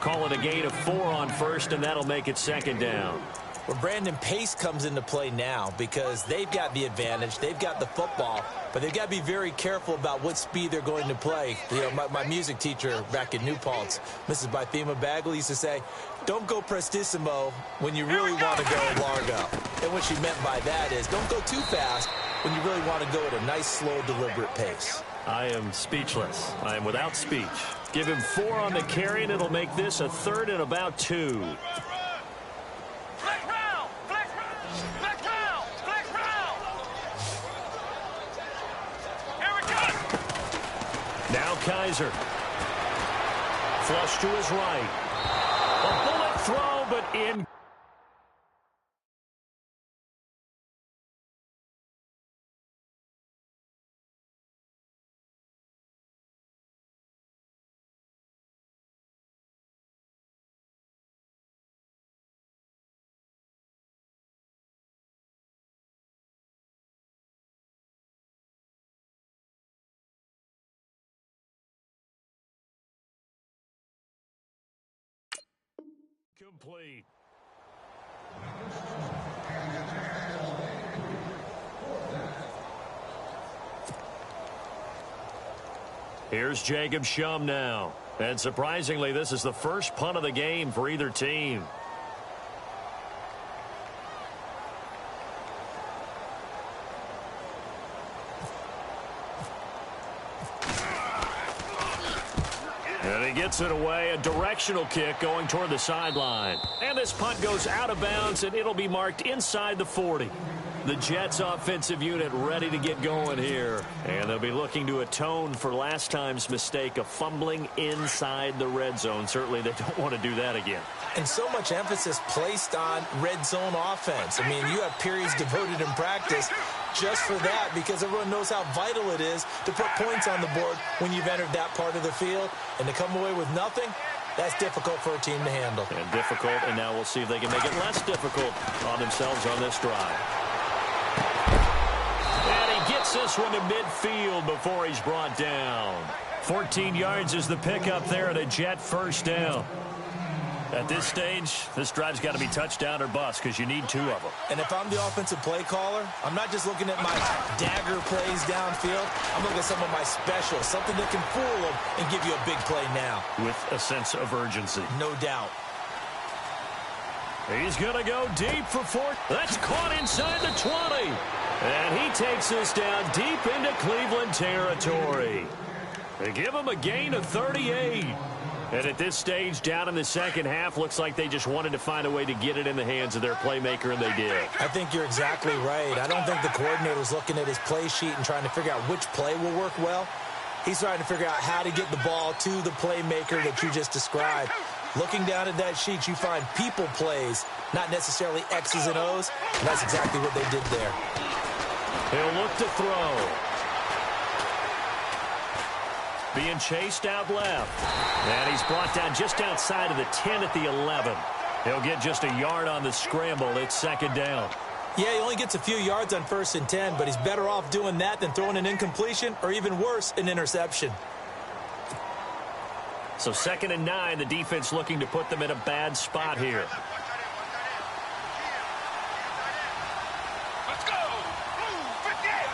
Call it a gain of 4 on first, and that'll make it second down. Well, Brandon, pace comes into play now because they've got the advantage. They've got the football, but they've got to be very careful about what speed they're going to play. You know, my music teacher back in New Paltz, Mrs. Bythema Bagley, used to say, don't go prestissimo when you really want to go largo. And what she meant by that is don't go too fast when you really want to go at a nice, slow, deliberate pace. I am speechless. I am without speech. Give him 4 on the carry, and it'll make this a third and about 2. Now Kaiser. Flush to his right. A bullet throw, but in. Complete. Here's Jacob Shum now. And surprisingly, this is the first punt of the game for either team. And he gets it away, a directional kick going toward the sideline. And this punt goes out of bounds, and it'll be marked inside the 40. The Jets offensive unit ready to get going here. And they'll be looking to atone for last time's mistake of fumbling inside the red zone. Certainly they don't want to do that again. And so much emphasis placed on red zone offense. I mean, you have periods devoted in practice just for that because everyone knows how vital it is to put points on the board when you've entered that part of the field. And to come away with nothing, that's difficult for a team to handle. And difficult, and now we'll see if they can make it less difficult on themselves on this drive. And he gets this one to midfield before he's brought down. 14 yards is the pickup there at a Jet first down. At this stage, this drive's got to be touchdown or bust because you need 2 of them. And if I'm the offensive play caller, I'm not just looking at my dagger plays downfield. I'm looking at some of my specials, something that can fool them and give you a big play now. With a sense of urgency. No doubt. He's going to go deep for 4. That's caught inside the 20. And he takes this down deep into Cleveland territory. They give him a gain of 38. And at this stage, down in the second half, looks like they just wanted to find a way to get it in the hands of their playmaker, and they did. I think you're exactly right. I don't think the coordinator's looking at his play sheet and trying to figure out which play will work well. He's trying to figure out how to get the ball to the playmaker that you just described. Looking down at that sheet, you find people plays, not necessarily X's and O's. And that's exactly what they did there. He'll look to throw. Being chased out left. And he's brought down just outside of the 10 at the 11. He'll get just a yard on the scramble. It's second down. Yeah, he only gets a few yards on 1st and 10, but he's better off doing that than throwing an incompletion or even worse, an interception. So 2nd and 9, the defense looking to put them in a bad spot here. Let's go. Blue 58.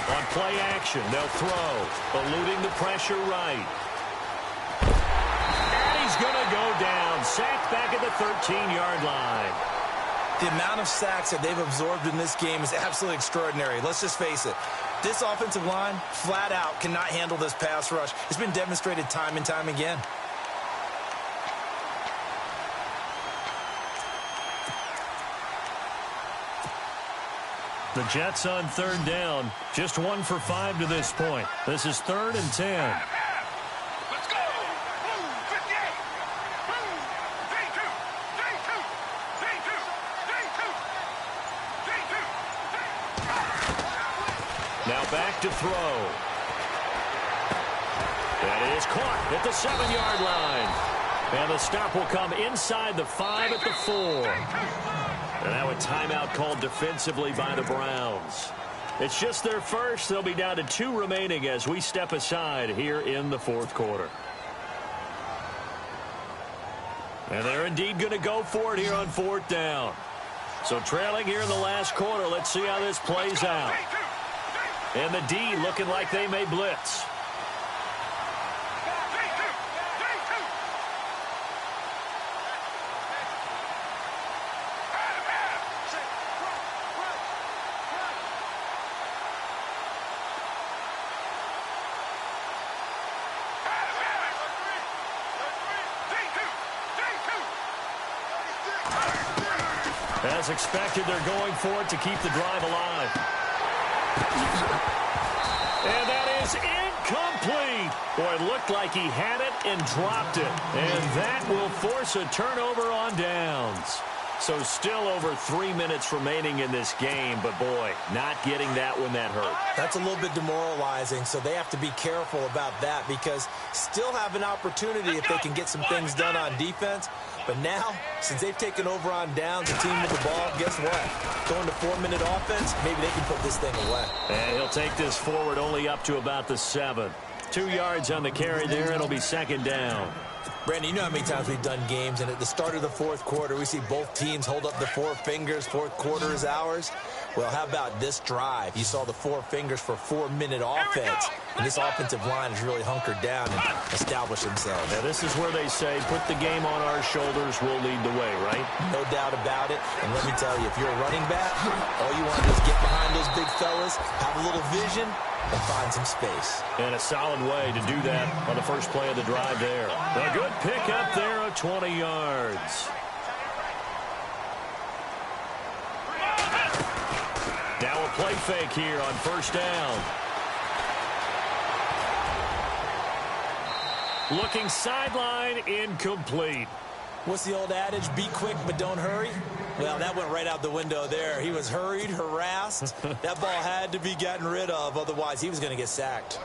On play action, they'll throw, eluding the pressure right. And he's going to go down, sacked back at the 13-yard line. The amount of sacks that they've absorbed in this game is absolutely extraordinary. Let's just face it. This offensive line, flat out, cannot handle this pass rush. It's been demonstrated time and time again. The Jets on 3rd down, just 1 for 5 to this point. This is 3rd and 10. Let's go. Blue 58. Blue. J2. J2. J2. J2. J2. Now back to throw. That is caught at the 7-yard line. And the stop will come inside the 5 at the 4. And now a timeout called defensively by the Browns. It's just their first. They'll be down to 2 remaining as we step aside here in the 4th quarter. And they're indeed going to go for it here on 4th down. So trailing here in the last quarter. Let's see how this plays out. And the D looking like they may blitz. As expected, they're going for it to keep the drive alive. And that is incomplete. Boy, it looked like he had it and dropped it. And that will force a turnover on downs. So still over 3 minutes remaining in this game, but boy, not getting that when that hurt. That's a little bit demoralizing, so they have to be careful about that because still have an opportunity if they can get some things done on defense. But now, since they've taken over on downs, the team with the ball, guess what? Going to 4-minute offense, maybe they can put this thing away. And he'll take this forward only up to about the 7. 2 yards on the carry there. It'll be second down. Brandon, you know how many times we've done games, and at the start of the 4th quarter, we see both teams hold up the 4 fingers, 4th quarter is ours. Well, how about this drive? You saw the 4 fingers for 4-minute offense, and this offensive line has really hunkered down and established themselves. Now, this is where they say, put the game on our shoulders, we'll lead the way, right? No doubt about it, and let me tell you, if you're a running back, all you want to do is get behind those big fellas, have a little vision, and find some space. And a solid way to do that on the first play of the drive there. A good pickup there of 20 yards. Now a play fake here on first down. Looking sideline, incomplete. What's the old adage? Be quick, but don't hurry. Well, that went right out the window there. He was hurried, harassed. That ball had to be gotten rid of. Otherwise, he was going to get sacked.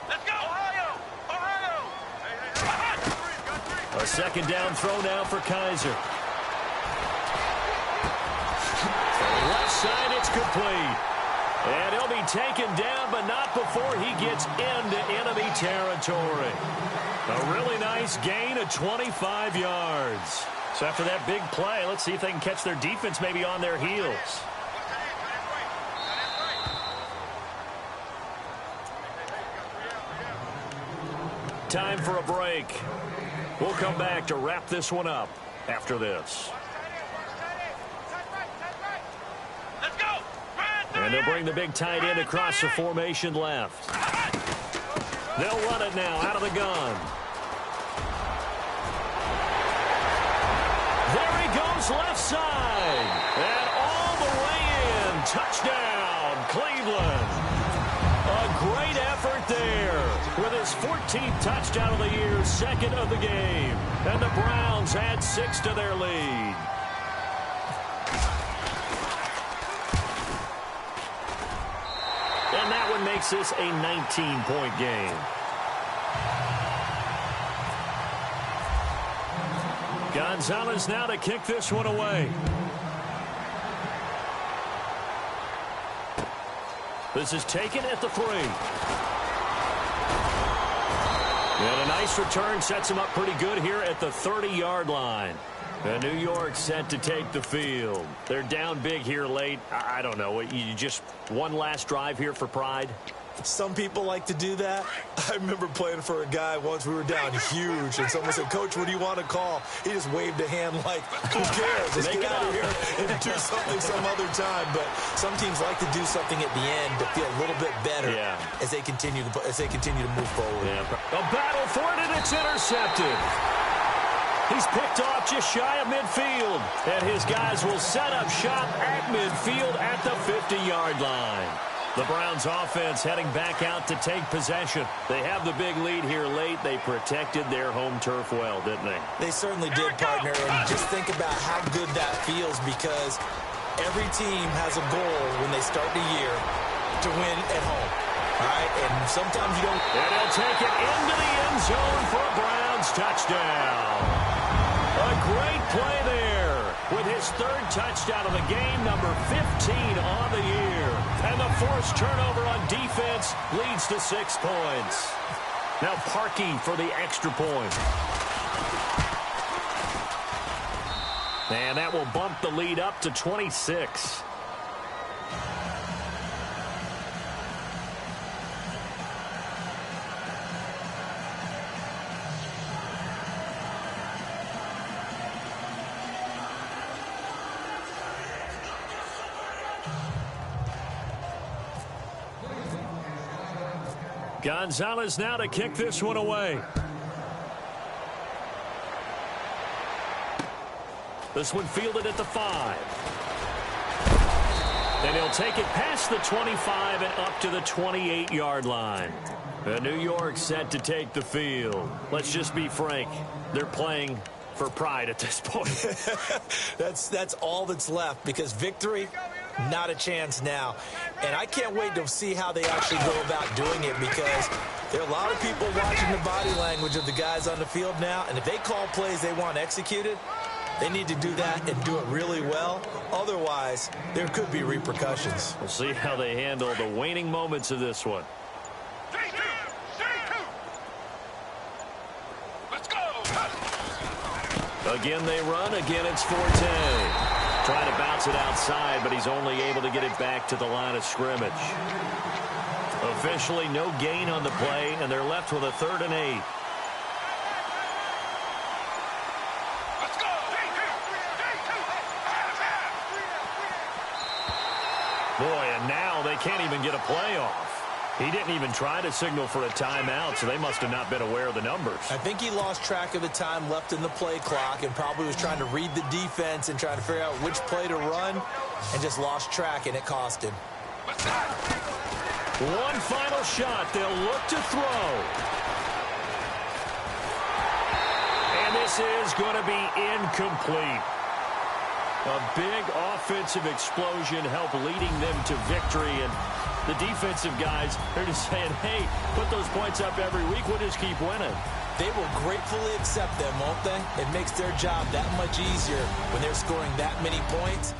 Let's go, Ohio! Ohio! A second down throw now for Kaiser. From the left side, it's complete. And he'll be taken down, but not before he gets into enemy territory. A really nice gain of 25 yards. So after that big play, let's see if they can catch their defense maybe on their heels. Time for a break. We'll come back to wrap this one up after this. And they'll bring the big tight end across the formation left. They'll run it now out of the gun. There he goes left side. And all the way in. Touchdown, Cleveland. A great effort there with his 14th touchdown of the year, second of the game. And the Browns add 6 to their lead. And that one makes this a 19-point game. Gonzalez now to kick this one away. This is taken at the 3. And a nice return sets him up pretty good here at the 30-yard line. And New York set to take the field. They're down big here late. I don't know. You just one last drive here for pride? Some people like to do that. I remember playing for a guy once. We were down huge, and someone said, "Coach, what do you want to call?" He just waved a hand like, "Who cares? Let's get out of here and do something some other time." But some teams like to do something at the end to feel a little bit better as they continue to move forward. Yeah. A battle for it, and it's intercepted. He's picked off just shy of midfield, and his guys will set up shop at midfield at the 50-yard line. The Browns offense heading back out to take possession. They have the big lead here late. They protected their home turf well, didn't they? They certainly did, partner. And just think about how good that feels, because every team has a goal when they start the year to win at home. All right? And sometimes you don't. And he'll take it into the end zone for a Browns touchdown. A great play there with his 3rd touchdown of the game, number 15 on the year. And the forced turnover on defense leads to 6 points. Now Parkey for the extra point. And that will bump the lead up to 26. Gonzalez now to kick this one away. This one fielded at the 5. And he'll take it past the 25 and up to the 28-yard line. And New York set to take the field. Let's just be frank. They're playing for pride at this point. That's all that's left, because victory, not a chance now. And I can't wait to see how they actually go about doing it, because there are a lot of people watching the body language of the guys on the field now, and if they call plays they want executed, they need to do that and do it really well. Otherwise, there could be repercussions. We'll see how they handle the waning moments of this one. Let's go. Again they run. Again it's Forte. Trying to bounce it outside, but he's only able to get it back to the line of scrimmage. Officially no gain on the play, and they're left with a 3rd and 8. Let's go. Boy, and now they can't even get a play off. He didn't even try to signal for a timeout, so they must have not been aware of the numbers. I think he lost track of the time left in the play clock and probably was trying to read the defense and trying to figure out which play to run, and just lost track, and it cost him. One final shot. They'll look to throw. And this is going to be incomplete. A big offensive explosion helped leading them to victory, and the defensive guys are just saying, hey, put those points up every week. We'll just keep winning. They will gratefully accept them, won't they? It makes their job that much easier when they're scoring that many points.